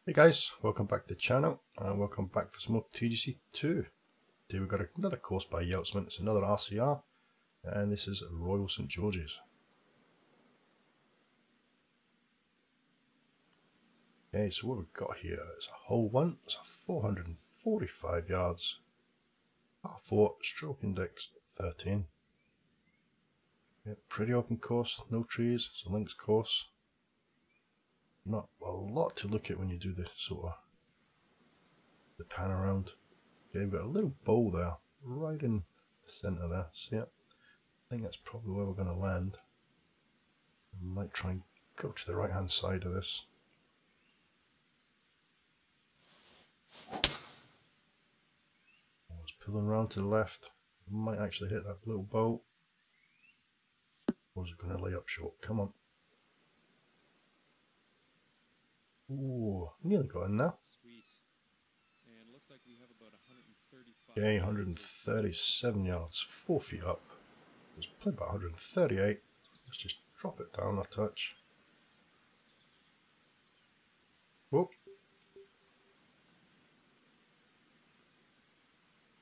Hey guys, welcome back to the channel and welcome back for some more TGC 2. Today we've got another course by Yeltzman. It's another RCR and this is Royal St George's. Okay, so what we've got here is a hole 1, it's a 445 yards, par 4, stroke index 13. Yeah, pretty open course, no trees, it's a links course. Not a lot to look at when you do the sort of the pan around. Okay, we've got a little bowl there, right in the centre there. So yeah, I think that's probably where we're going to land. We might try and go to the right hand side of this. I was pulling around to the left. Might actually hit that little bowl. Or is it going to lay up short? Come on. Ooh, nearly got in there. Sweet. And looks like we have about 135. Okay, 137 yards, 4 feet up. It's played about 138. Let's just drop it down a touch. Whoop.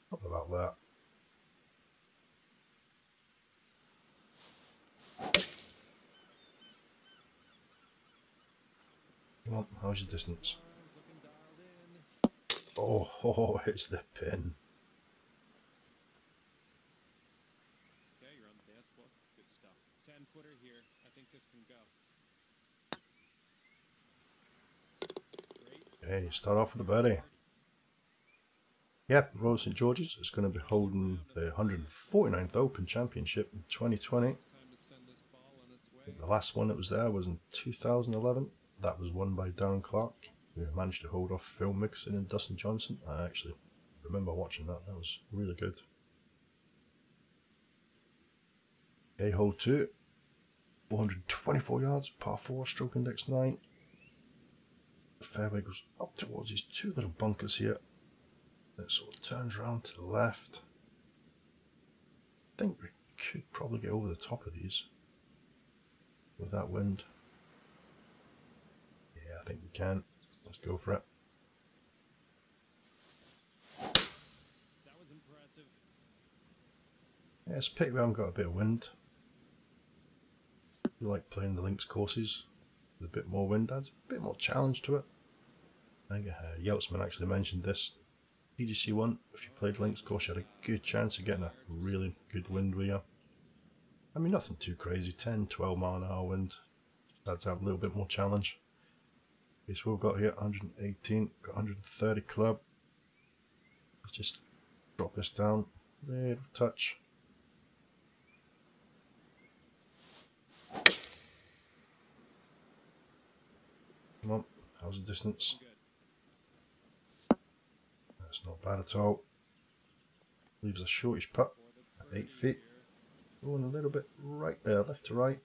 Not about that. Come on, how's your distance? Oh, it's the pin. Okay, you're on the dance floor. Good stuff. 10-footer here. I think this can go. Great. Okay, start off with a birdie. Yep, Royal St George's is going to be holding the 149th Open Championship in 2020. It's time to send this ball on its I way. think the last one that was there was in 2011. That was won by Darren Clark. We managed to hold off Phil Mickelson and Dustin Johnson. I actually remember watching that. That was really good. Okay, hole 2. 424 yards, par 4, stroke index 9. The fairway goes up towards these two little bunkers here. Then it sort of turns around to the left. I think we could probably get over the top of these with that wind. Yeah, I think we can. Let's go for it. That was impressive. Yeah, it's a pity we haven't got a bit of wind. We like playing the links courses with a bit more wind, adds a bit more challenge to it. I think Yeltzman actually mentioned this. TGC 1, if you played links course, you had a good chance of getting a really good wind with you. I mean, nothing too crazy, 10, 12 mile an hour wind. Just adds to have a little bit more challenge. Okay, so we've got here 118, got 130 club. Let's just drop this down, little touch. Come on, how's the distance? Good. That's not bad at all. Leaves a shortish putt at 8 feet. Going a little bit right there, left to right.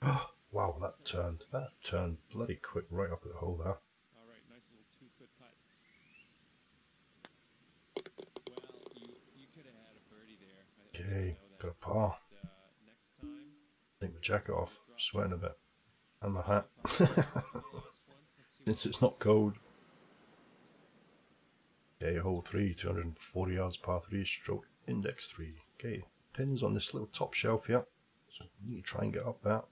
Oh, wow, that turned bloody quick right up at the hole there. All right, nice little 2-foot putt. Well, you could have had a birdie there. Okay, got a par. Next time. Take my jacket off, sweating a bit. And my hat. Last one. Let's see Since it's not cold. Okay, hole 3, 240 yards, par 3, stroke index 3. Okay, pins on this little top shelf here. So we need to try and get up there.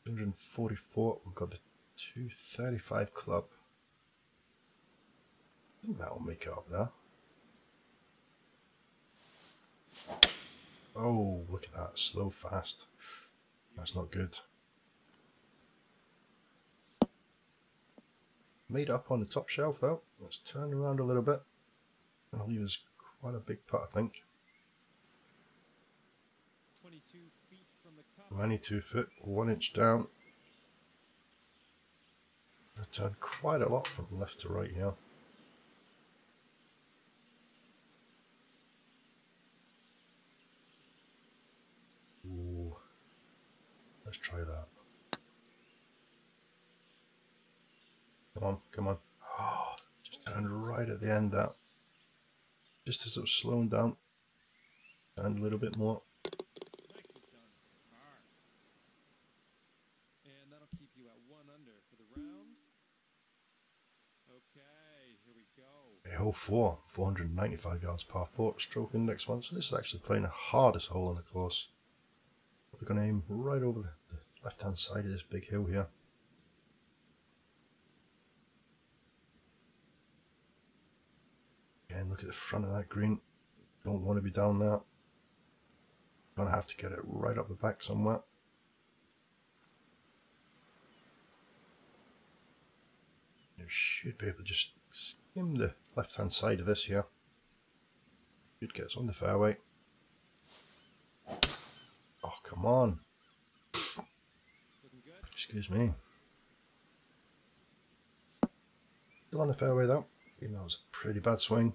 244, we've got the 235 club. I think that will make it up there. Oh, look at that, slow, fast. That's not good. Made up on the top shelf though. Let's turn around a little bit. That'll leave us quite a big putt, I think. 22 feet from the cup. 92 foot, 1 inch down. I've turned quite a lot from left to right here. Ooh, let's try that. Come on, come on. Oh, just turned right at the end that. Just as it was slowing down. And a little bit more. Nicely done. Par. And that'll keep you at 1 under for the round. Okay, here we go. A hole 4, 495 yards par 4, stroke index 1. So this is actually playing the hardest hole on the course. We're going to aim right over the left hand side of this big hill here. Again, look at the front of that green. Don't want to be down there. Gonna have to get it right up the back somewhere. You should be able to just skim the left hand side of this here. Should get us on the fairway. Oh, come on. Looking good. Excuse me. Still on the fairway though, even though it was a pretty bad swing.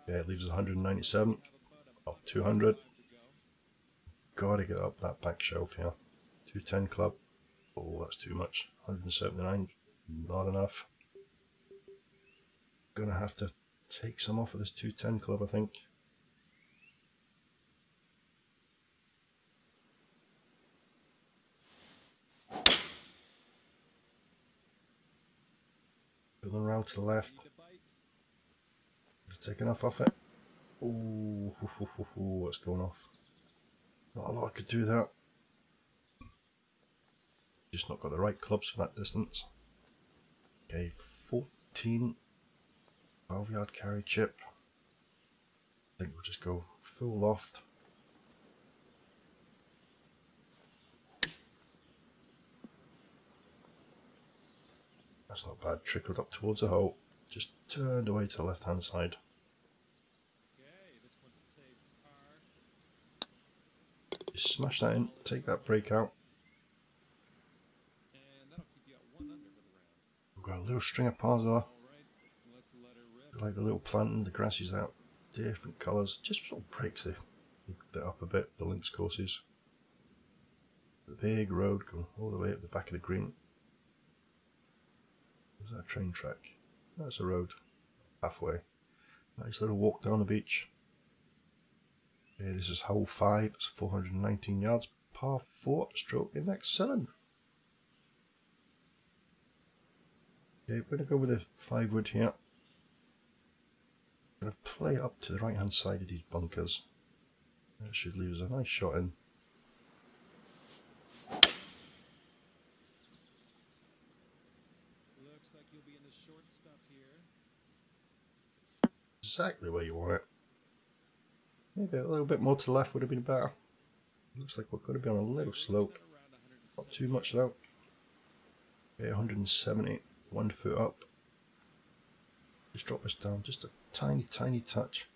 Yeah, it leaves us 197 off 200. Gotta get up that back shelf here. 210 club. Oh, that's too much. 179, not enough. Gonna have to take some off of this 210 club, I think. Building around to the left. Take enough off it. Ooh, what's going off? Not a lot I could do that. Just not got the right clubs for that distance. Okay, 14, 12 yard carry chip. I think we'll just go full loft. That's not bad, trickled up towards the hole. Just turned away to the left hand side. Just smash that in, take that break out. And that'll keep you at 1 under for the round. We've got a little string of pars there. Alright, let's let her rip. Like the little planting, the grass is out, different colours. Just sort of breaks it up a bit, the links courses. The big road going all the way up the back of the green. Is that a train track? That's a road. Halfway. Nice little walk down the beach. Okay, this is hole 5, it's 419 yards, par 4, stroke index 7. Okay, we're going to go with a 5 wood here. I'm going to play up to the right hand side of these bunkers. That should leave us a nice shot in. Looks like you'll be in the short stuff here. Exactly where you want it. Maybe a little bit more to the left would have been better. Looks like we're going to be on a little slope. Not too much though. Okay, 170, 1 foot up. Just drop this down just a tiny touch.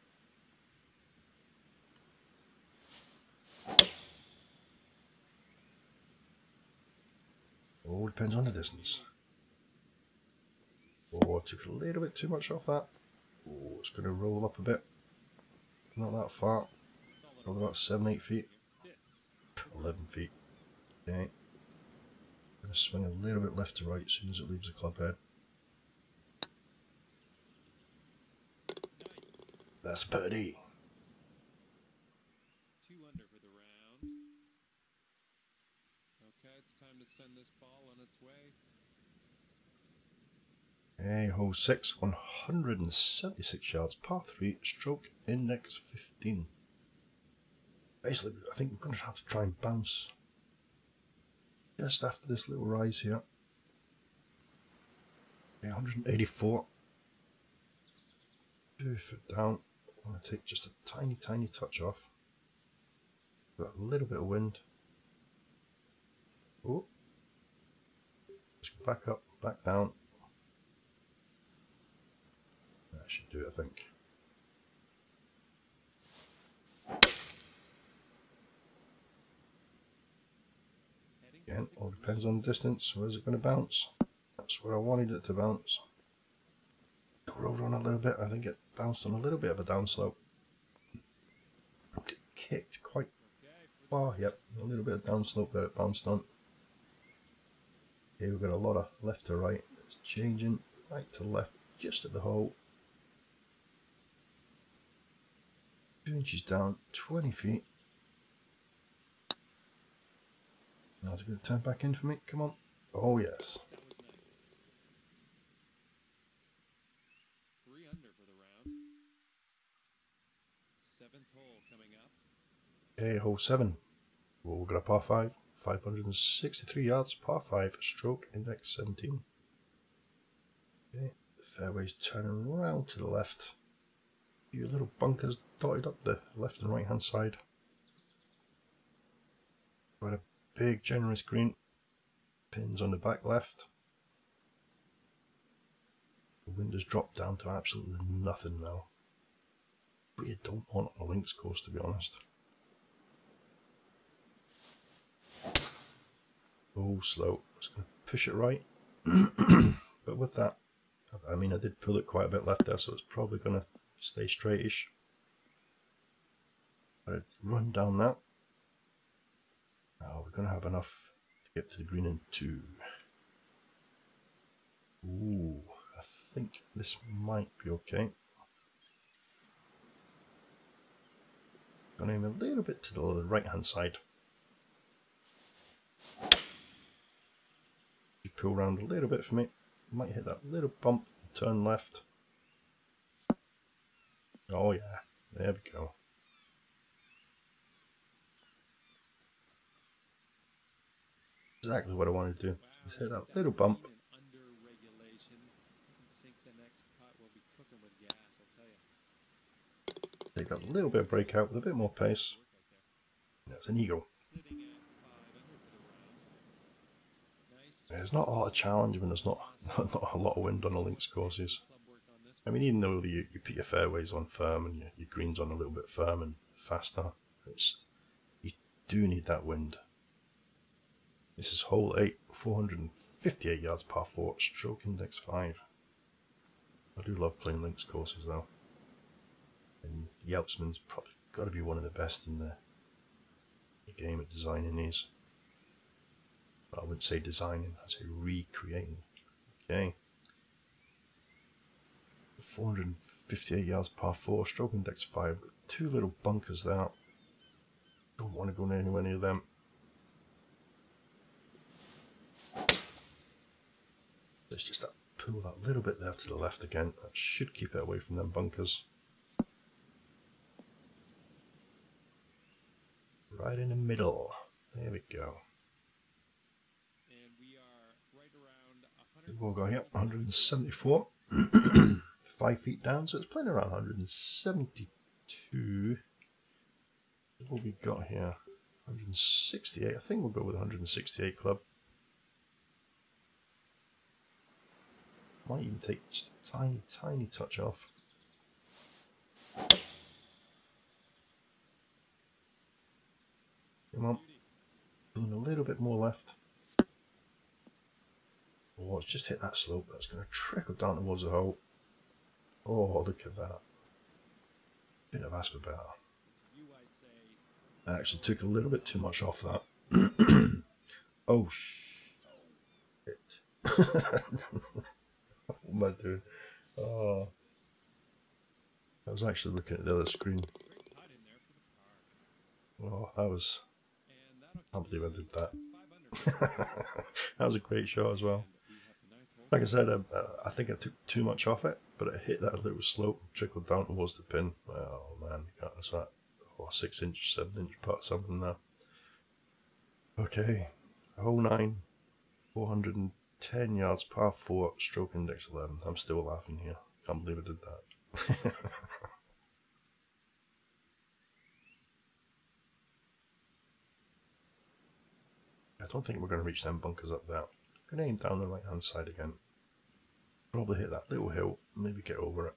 Oh, depends on the distance. Oh, I took a little bit too much off that. Oh, it's going to roll up a bit. Not that far. Probably about 7-8 feet. 11 feet. Okay. Going to swing a little bit left to right as soon as it leaves the club head. That's birdie. 2 under for the round. Okay, it's time to send this ball on its way. Okay, hole 6, 176 yards, par 3, stroke index 15. Basically, I think we're going to have to try and bounce just after this little rise here. Okay, 184. 2 foot down. I'm going to take just a tiny touch off. Got a little bit of wind. Oh. Just go back up, back down. That should do it, I think. Again, all depends on the distance. Where's it going to bounce? That's where I wanted it to bounce. Rode on a little bit. I think it bounced on a little bit of a downslope. It kicked quite far. Yep, a little bit of downslope that it bounced on. Here we've got a lot of left to right. It's changing right to left just at the hole. 2 inches down, 20 feet. Now it's going to turn back in for me. Come on. Oh yes. That was nice. 3 under for the round. 7th hole coming up. Okay, hole 7. We've got a par 5, 563 yards, par 5, stroke index 17. Okay, the fairway's turning round to the left. A few little bunkers dotted up the left and right hand side. Got a big generous green. Pins on the back left. The wind has dropped down to absolutely nothing now. But you don't want on a links course, to be honest. Oh, slow. Just going to push it right. But with that, I mean, I did pull it quite a bit left there, so it's probably going to stay straightish. But it's run down that. Now we're going to have enough to get to the green in 2. Ooh, I think this might be okay. Going aim a little bit to the right hand side. You pull around a little bit for me. Might hit that little bump, turn left. Oh yeah, there we go. Exactly what I wanted to do. Just hit that little bump. Under regulation. Think the next putt will be cooking with gas, I'll tell you. Take that little bit of breakout with a bit more pace. That's an eagle. Sitting at 5 under for the round. Nice. There's not a lot of challenge when there's not a lot of wind on the links courses. I mean, even though you put your fairways on firm and your greens on a little bit firm and faster, you do need that wind. This is hole 8, 458 yards par 4, stroke index 5. I do love playing links courses though. And Yeltzman's probably got to be one of the best in the game at designing these. But I wouldn't say designing, I'd say recreating. Okay. 458 yards par 4, stroke index 5. Got 2 little bunkers there. Don't want to go anywhere near them. It's just that pull that little bit there to the left again. That should keep it away from them bunkers. Right in the middle. There we go. And we are right around 100. We'll go here, 174. 5 feet down, so it's playing around 172. What we got here? 168. I think we'll go with 168 club. Might even take just a tiny touch off. Come on. Pulling a little bit more left. Oh, it's just hit that slope. That's going to trickle down towards the hole. Oh, look at that. Bit of asked for better. I actually took a little bit too much off that. Oh, shit. What am I doing? Oh. I was actually looking at the other screen. Oh, that was... I can't believe I did that. That was a great shot as well. Like I said, I think I took too much off it, but it hit that little slope, trickled down towards the pin. Oh man, that's that 6 inch, 7 inch putt, something there. Okay, hole 9, 410 yards, par 4, stroke index 11. I'm still laughing here. Can't believe I did that. I don't think we're going to reach them bunkers up there. I'm going to aim down the right hand side again. Probably hit that little hill, maybe get over it.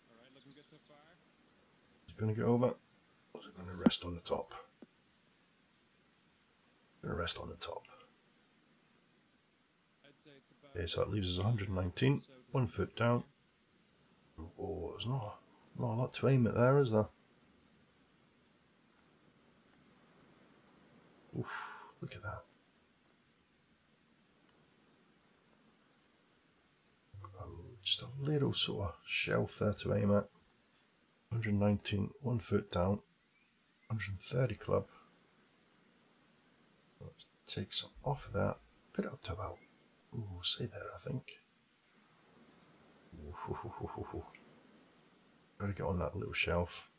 Alright, looking good so far. It's going to get over. What's it I'm going to rest on the top. Okay, so that leaves us 119, 1 foot down. Oh, there's not a lot to aim at there, is there? Oof, look at that. Just a little sort of shelf there to aim at. 119, 1 foot down, 130 club. Let's take some off of that, put it up to about, say there, I think. Gotta get on that little shelf.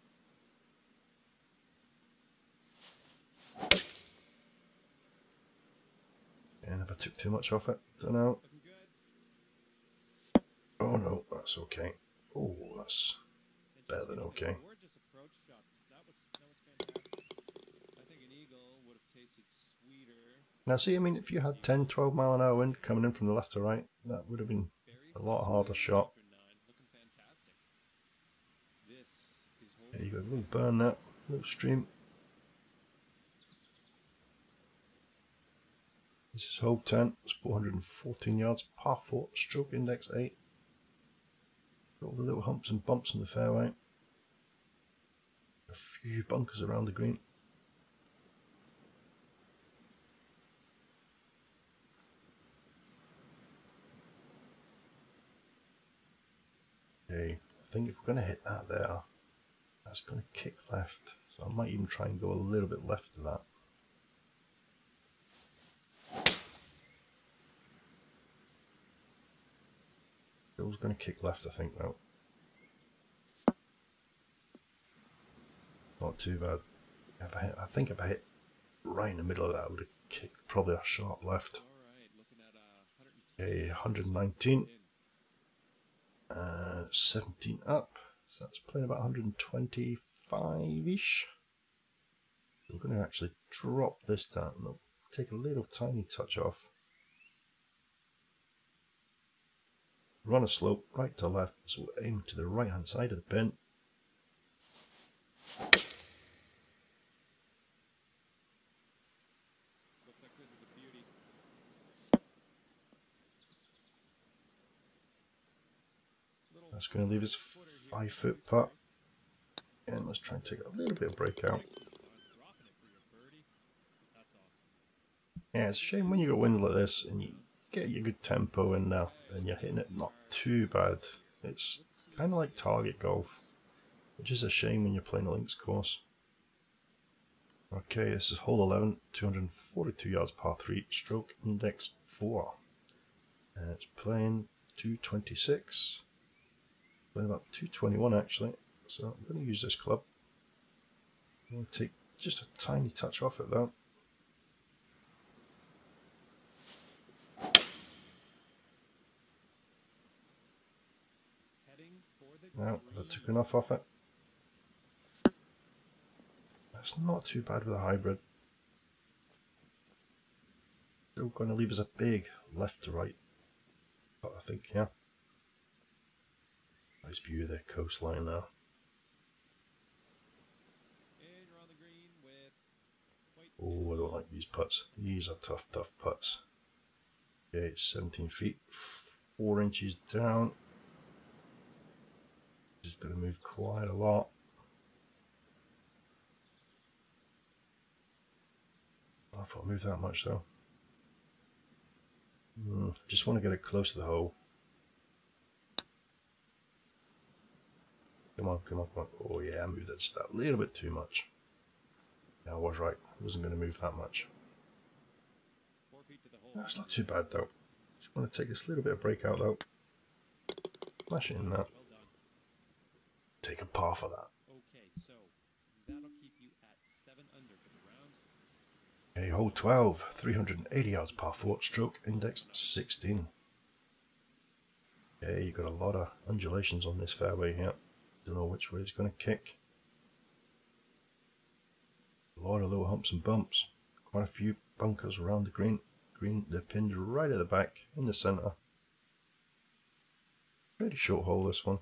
And if I took too much off it, don't know. Oh no, that's okay. Oh, that's better than okay. Now see, I mean, if you had 10, 12 mile an hour wind coming in from the left to right, that would have been a lot harder shot. There you go, a little burn there, a little stream. This is hole 10, it's 414 yards, par 4, stroke index 8. Got all the little humps and bumps in the fairway. A few bunkers around the green. Okay, I think if we're going to hit that there, that's going to kick left. So I might even try and go a little bit left to that. It was going to kick left, I think, though. Not too bad. I think if I hit right in the middle of that, I would have kicked probably a sharp left. Okay, 119. 17 up. So that's playing about 125-ish. We're going to actually drop this down. We'll take a little tiny touch off. Run a slope right to left, so we'll aim to the right hand side of the pin. Looks like this is a beauty. That's going to leave us a 5 foot putt. And let's try and take a little bit of breakout. Yeah, it's a shame when you got wind like this and you get your good tempo in there and you're hitting it not too bad. It's kind of like target golf, which is a shame when you're playing a links course. Okay, this is hole 11, 242 yards par 3, stroke index 4. And it's playing 226, playing about 221 actually. So I'm going to use this club. I'm going to take just a tiny touch off it though. Now, if I took enough off it, that's not too bad with a hybrid. Still going to leave us a big left to right, but I think, yeah. Nice view of the coastline there. Oh, I don't like these putts. These are tough, tough putts. Okay, it's 17 feet, 4 inches down. This is going to move quite a lot. I don't know if I'll move that much though. Just want to get it close to the hole. Come on, come on, come on. Oh yeah, I moved that just a little bit too much. Yeah, I was right. I wasn't going to move that much. That's not too bad though. Just want to take this little bit of breakout though. Smash it in there. Take a par for that. Okay, so that'll keep you at 7 under for the round. Okay, hole 12, 380 yards par 4, stroke index 16. Okay, you've got a lot of undulations on this fairway here. Don't know which way it's going to kick. A lot of little humps and bumps. Quite a few bunkers around the green. They're pinned right at the back, in the centre. Pretty short hole this one.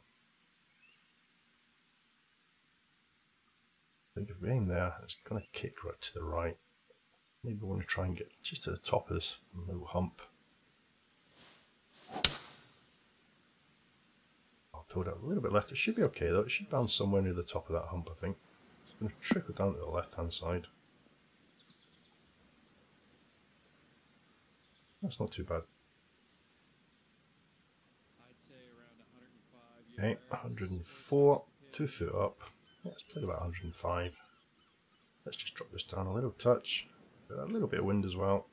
think if we aim there, it's going to kick right to the right. Maybe we want to try and get just to the top of this little hump. I'll pull it out a little bit left. It should be okay though. It should bounce somewhere near the top of that hump, I think. It's going to trickle down to the left hand side. That's not too bad. I'd say around 105 Okay, yards. 104, 2 foot up. Yeah, let's play about 105. Let's just drop this down a little touch. A little bit of wind as well.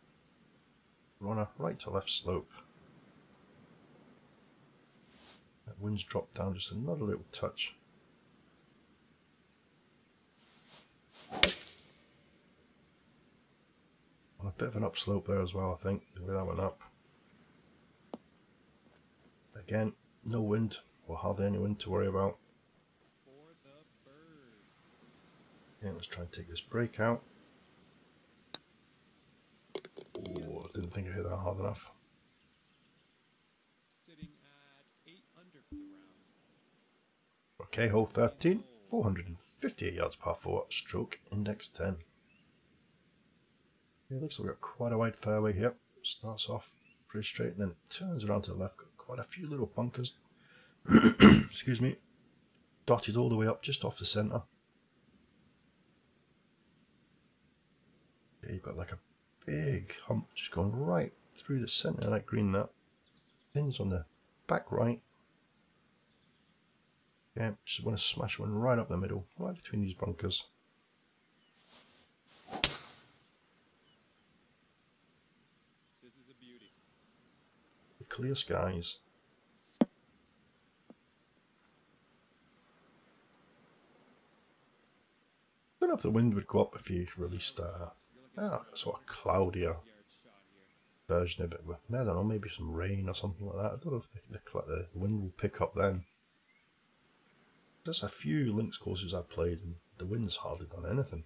We're on a right to left slope. That wind's dropped down just another little touch. On a bit of an upslope there as well, I think, with that one up. Again, no wind, or hardly any wind to worry about. For the bird. Yeah, let's try and take this break out. Oh, I didn't think I hit that hard enough. Sitting at 8 under for the round. Okay, hole 13, 458 yards par 4, stroke index 10. It looks like we've got quite a wide fairway here. Starts off pretty straight and then it turns around to the left. Got quite a few little bunkers. Excuse me. Dotted all the way up just off the centre. Yeah, you've got like a big hump just going right through the centre of that green there. Pins on the back right. Yeah, just want to smash one right up the middle, right between these bunkers. This is a beauty. The clear skies. Don't know if the wind would go up if you released a sort of cloudier version of it with, I don't know, maybe some rain or something like that. I don't know if the wind will pick up then. There's a few links courses I've played and the wind's hardly done anything.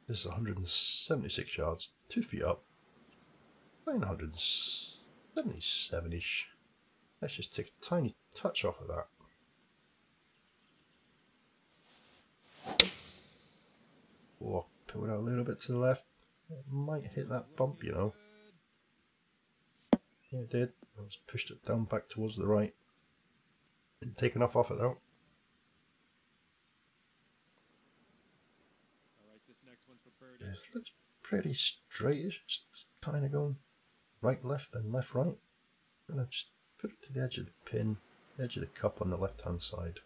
This is 176 yards, 2 feet up, 977-ish. Let's just take a tiny touch off of that. Or pull it out a little bit to the left. It might hit that bump, you know. Yeah, it did. I just pushed it down back towards the right. Didn't take enough off it though. Alright, this next one's for birdie. This looks pretty straightish. It's kind of going right, left, then left, right. I'm going to just put it to the edge of the pin, edge of the cup on the left hand side.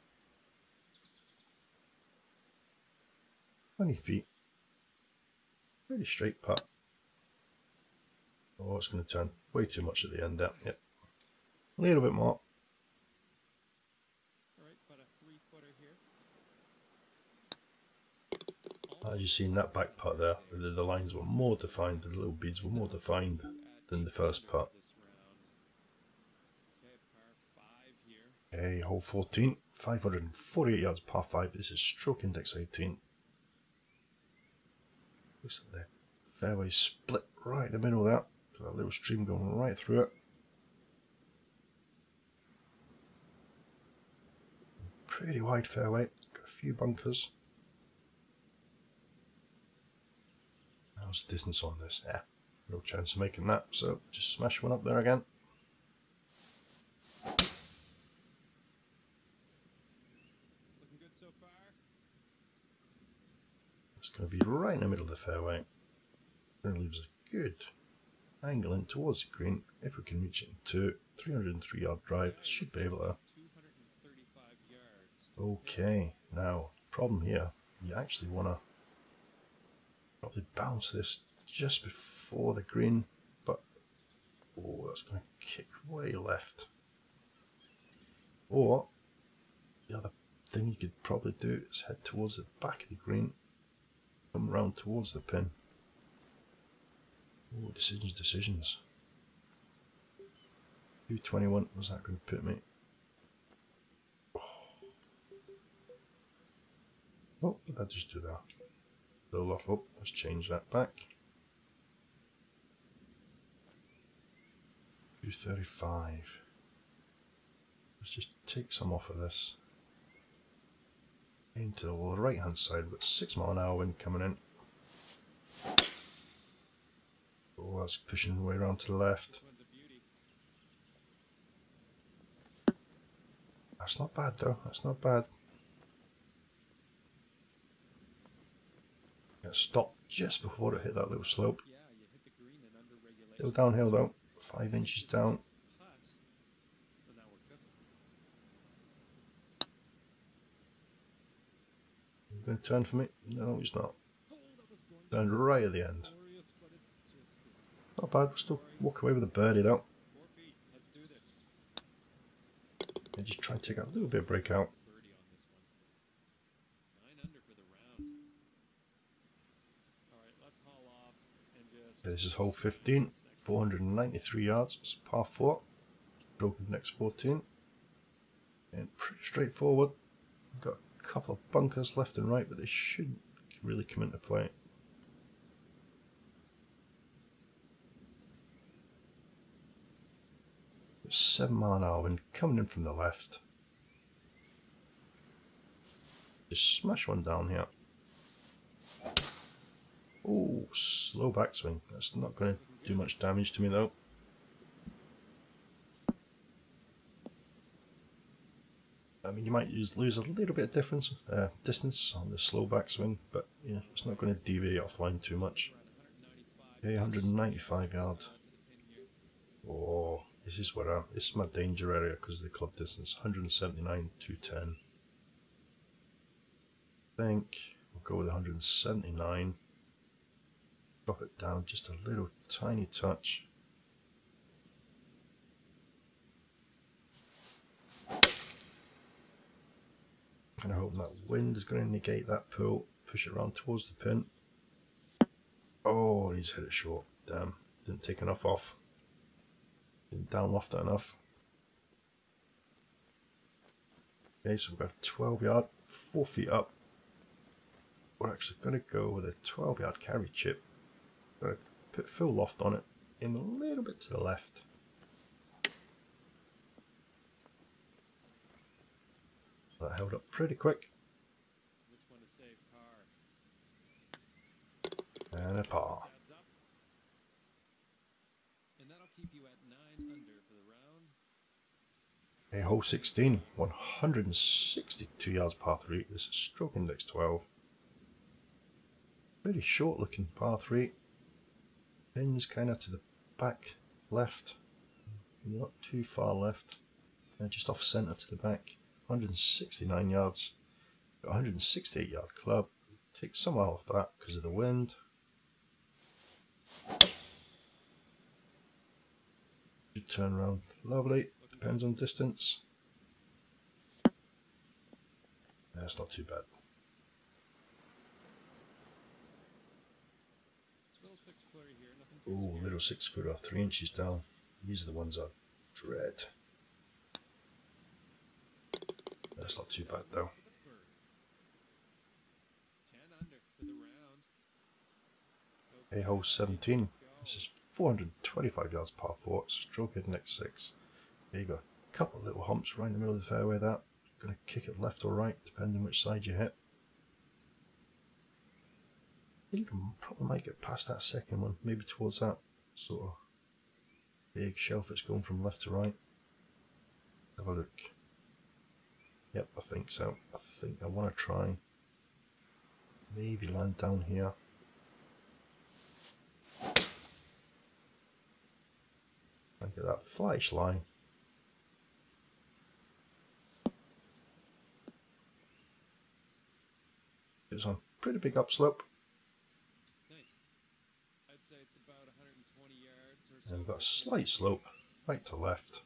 20 feet. Pretty straight putt. Oh, it's going to turn way too much at the end there. Yep. A little bit more. Alright, about a 3-footer here. As you see in that back putt there, the lines were more defined, the little beads were more defined than the first putt. Okay, par 5 here. Okay, hole 14, 548 yards par 5. This is stroke index 18. Looks like the fairway split right in the middle there. There's a little stream going right through it. Pretty wide fairway, got a few bunkers. How's the distance on this? Yeah, no chance of making that, so just smash one up there again. Looking good so far. It's going to be right in the middle of the fairway. It leaves a good angle in towards the green. If we can reach it in 303 yard drive, should be able to. 235 yards. Okay, now, problem here, you actually want to probably bounce this just before the green, but oh, that's going to kick way left. Or the other thing you could probably do is head towards the back of the green, come round towards the pin. Oh, decisions. 221, was that going to put me? Oh, what did I just do there? Roll off. Oh, let's change that back. 235. Let's just take some off of this. Into the right hand side, we've got 6 mile an hour wind coming in. Oh, that's pushing way around to the left. This one's a beauty. That's not bad though, that's not bad. It stopped just before it hit that little slope. Yeah, you hit the green and under regulation. Still downhill though, 5 inches down. Plus, so now we're cooking. You going to turn for me? No, he's not. Oh, that was going Turned right at the end. glorious, but it just didn't. Not bad, we'll still walk away with a birdie though. 4 feet. Let's do this. And just try and take out a little bit of breakout. Birdie on this one. 9 under for the round. All right, let's haul off and just. This is hole 15, 493 yards, it's par 4. Stroke of next 14. And pretty straightforward. We've got a couple of bunkers left and right, but they shouldn't really come into play. There's 7 mile an hour wind coming in from the left. Just smash one down here. Oh, slow backswing. That's not going to do much damage to me though. I mean, you might lose a little bit of distance on the slow backswing, but yeah, it's not going to deviate offline too much. Okay, 195 yards. Oh, this is my danger area because of the club distance. 179, 210. I think we'll go with 179. Drop it down just a little tiny touch. Kind of hoping that wind is going to negate that pull, push it around towards the pin. Oh, he's hit it short. Damn, didn't take enough off. Didn't downloft that enough. Okay, so we've got a 12 yard, 4 feet up. We're actually going to go with a 12 yard carry chip. Got to put full loft on it, in a little bit to the left. That held up pretty quick. This one to save par. And a par. Adds up. And that'll keep you at 9 under for the round. A hole 16, 162 yards par 3. This is stroke index 12. Pretty short looking par 3. Pins kind of to the back left. Not too far left. And just off centre to the back. 169 yards. Got 168 yard club. Take some off that because of the wind. Should turn around lovely. Depends on distance. That's not too bad. Little 6-footer here, nothing too Oh, serious. little 6 footer, 3 inches down. These are the ones I dread. That's not too bad though. 10 under for the round. A hole 17. This is 425 yards par 4. Stroke it next 6. There you go. A couple of little humps right in the middle of the fairway there. Going to kick it left or right, depending which side you hit. You can probably might get past that second one, maybe towards that sort of big shelf that's going from left to right. Have a look. Yep, I think so. I think I want to try. Maybe land down here. And get that flash line. It's on pretty big upslope. Nice. I'd say it's about 120 yards or so. And we've got a slight slope right to left.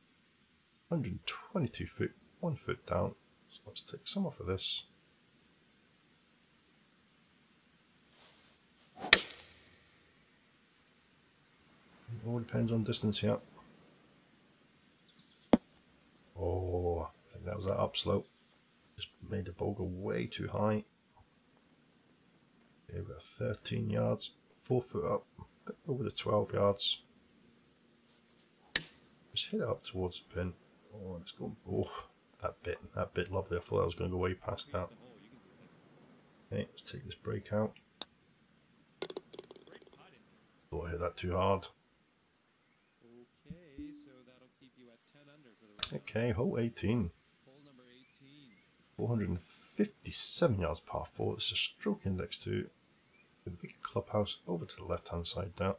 122 foot, 1 foot down. So let's take some off of this. It all depends on distance here. Oh, I think that was that upslope. Just made the ball go way too high. Okay, we've got 13 yards, 4 foot up, got over the 12 yards. Just hit it up towards the pin. Oh, it's going. Oh, that bit lovely. I thought I was going to go way past that. The hole, you can do Okay, let's take this brake out. Great putting. Don't hit that too hard. Okay, so that'll keep you at 10 under for the round. Okay, hole 18. Hole number 18. 457 yards par 4. This is a stroke index 2 with a big clubhouse over to the left hand side now.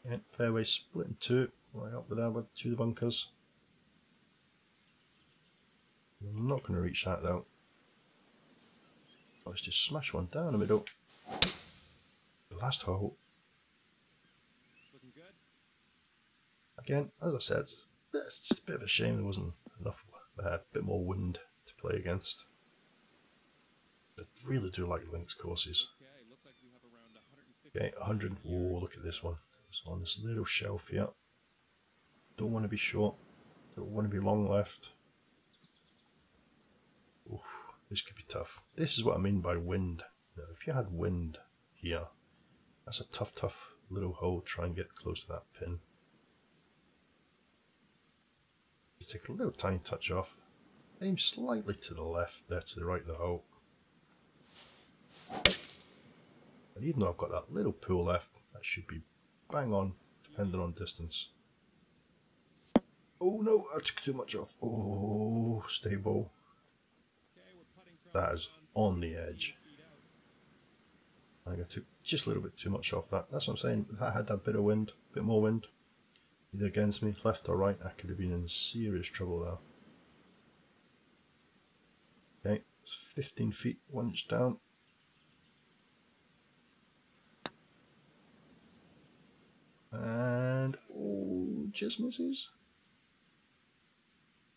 And fairway split in two, right up there to the bunkers. I'm not going to reach that though. Let's just smash one down the middle. The last hole. It's looking good. Again, as I said, it's just a bit of a shame there wasn't enough, a bit more wind to play against. I really do like links courses. Okay, looks like you have around 150. Okay, 100. Oh, look at this one. It's on this little shelf here. Don't want to be short. Don't want to be long left. Oof, this could be tough. This is what I mean by wind. Now, if you had wind here, that's a tough little hole to try and get close to that pin. You take a little tiny touch off. Aim slightly to the left, there to the right of the hole. And even though I've got that little pool left, that should be bang on, depending on distance. Oh no, I took too much off. Oh, stable. That is on the edge. I think I took just a little bit too much off that. That's what I'm saying. If I had that bit of wind, a bit more wind, either against me, left or right, I could have been in serious trouble there. Okay, it's 15 feet, 1 inch down. And oh, just misses.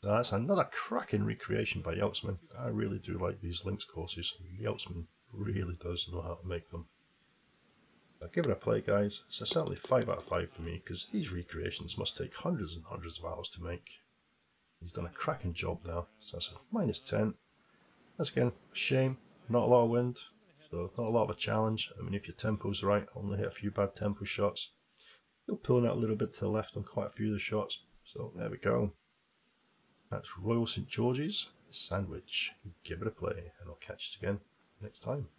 So that's another cracking recreation by Yeltzman. I really do like these links courses. Yeltzman really does know how to make them. I'll give it a play, guys. It's certainly 5 out of 5 for me, because these recreations must take hundreds and hundreds of hours to make. He's done a cracking job there. So that's a -10. That's again a shame. Not a lot of wind, so not a lot of a challenge. I mean, if your tempo's right, only hit a few bad tempo shots. Still pulling out a little bit to the left on quite a few of the shots. So there we go. That's Royal St George's Sandwich. Give it a play, and I'll catch you again next time.